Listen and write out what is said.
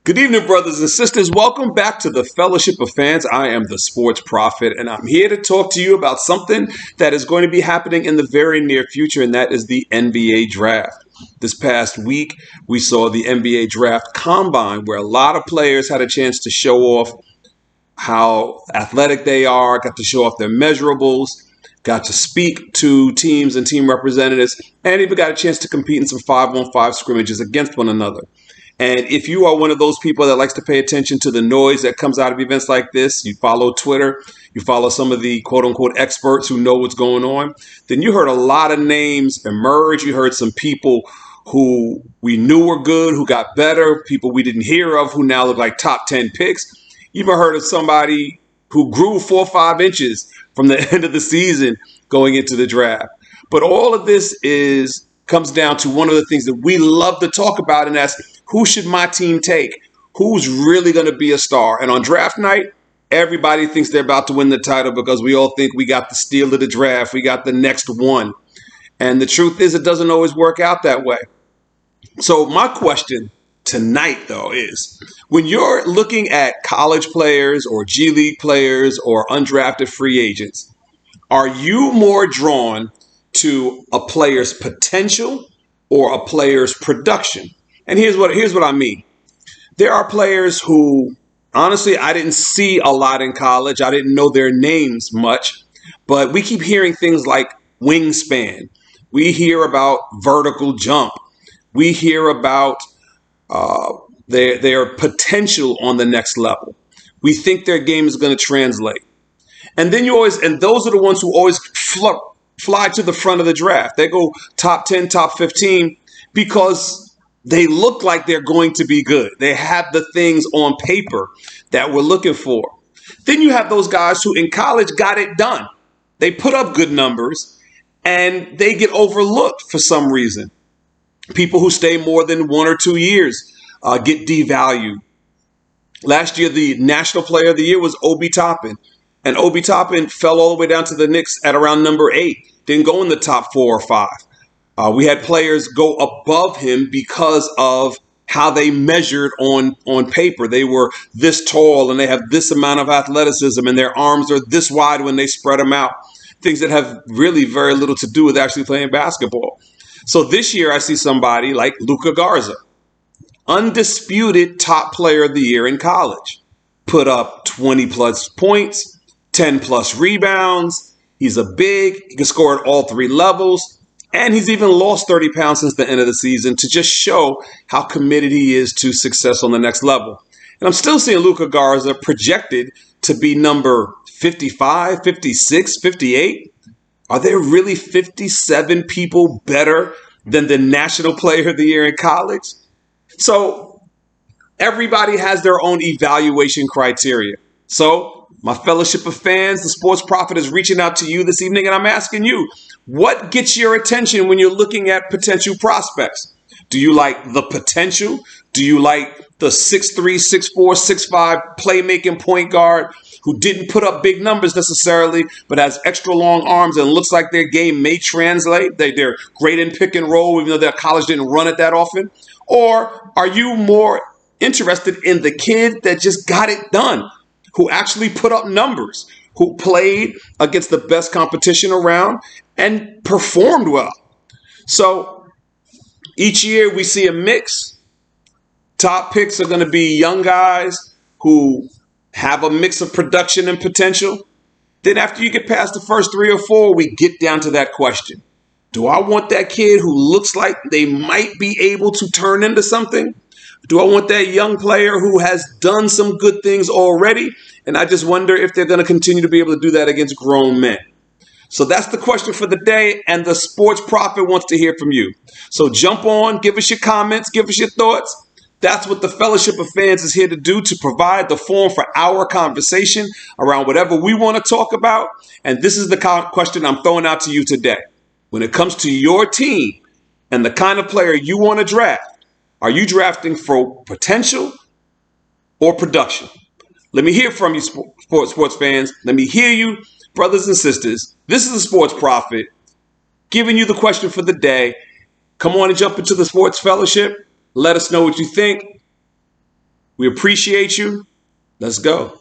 Good evening, brothers and sisters. Welcome back to the Fellowship of Fans. I am the Sports Prophet, and I'm here to talk to you about something that is going to be happening in the very near future, and that is the NBA Draft. This past week, we saw the NBA Draft Combine, where a lot of players had a chance to show off how athletic they are, got to show off their measurables, got to speak to teams and team representatives, and even got a chance to compete in some 5-on-5 scrimmages against one another. And if you are one of those people that likes to pay attention to the noise that comes out of events like this, you follow Twitter, you follow some of the quote unquote experts who know what's going on, then you heard a lot of names emerge. You heard some people who we knew were good, who got better, people we didn't hear of, who now look like top 10 picks. You even heard of somebody who grew 4 or 5 inches from the end of the season going into the draft. But all of this comes down to one of the things that we love to talk about, and that's who should my team take? Who's really going to be a star? And on draft night, everybody thinks they're about to win the title because we all think we got the steal of the draft. We got the next one. And the truth is, it doesn't always work out that way. So my question tonight, though, is when you're looking at college players or G League players or undrafted free agents, are you more drawn to a player's potential or a player's production? And here's what I mean. There are players who, honestly, I didn't see a lot in college. I didn't know their names much. But we keep hearing things like wingspan. We hear about vertical jump. We hear about their potential on the next level. We think their game is going to translate. And then those are the ones who always fly to the front of the draft. They go top 10, top 15 because they look like they're going to be good. They have the things on paper that we're looking for. Then you have those guys who in college got it done. They put up good numbers and they get overlooked for some reason. People who stay more than 1 or 2 years get devalued. Last year, the National Player of the Year was Obi Toppin. And Obi Toppin fell all the way down to the Knicks at around number 8. Didn't go in the top 4 or 5. We had players go above him because of how they measured on paper. They were this tall and they have this amount of athleticism and their arms are this wide when they spread them out. Things that have really very little to do with actually playing basketball. So this year I see somebody like Luka Garza, undisputed top player of the year in college, put up 20 plus points, 10 plus rebounds. He's a big, he can score at all 3 levels. And he's even lost 30 pounds since the end of the season to just show how committed he is to success on the next level. And I'm still seeing Luka Garza projected to be number 55, 56, 58. Are there really 57 people better than the National Player of the Year in college? So everybody has their own evaluation criteria. So my Fellowship of Fans, the Sports Prophet, is reaching out to you this evening, and I'm asking you, what gets your attention when you're looking at potential prospects? Do you like the potential? Do you like the 6'3", 6'4", 6'5" playmaking point guard who didn't put up big numbers necessarily, but has extra long arms and looks like their game may translate? They're great in pick and roll, even though their college didn't run it that often. Or are you more interested in the kid that just got it done, who actually put up numbers, who played against the best competition around and performed well? So each year we see a mix. Top picks are going to be young guys who have a mix of production and potential. Then after you get past the first 3 or 4, we get down to that question. Do I want that kid who looks like they might be able to turn into something? Do I want that young player who has done some good things already? And I just wonder if they're going to continue to be able to do that against grown men. So that's the question for the day, and the Sports Prophet wants to hear from you. So jump on, give us your comments, give us your thoughts. That's what the Fellowship of Fans is here to do, to provide the forum for our conversation around whatever we want to talk about. And this is the question I'm throwing out to you today. When it comes to your team and the kind of player you want to draft, are you drafting for potential or production? Let me hear from you, sports fans. Let me hear you, brothers and sisters. This is the Sports Prophet giving you the question for the day. Come on and jump into the Sports Fellowship. Let us know what you think. We appreciate you. Let's go.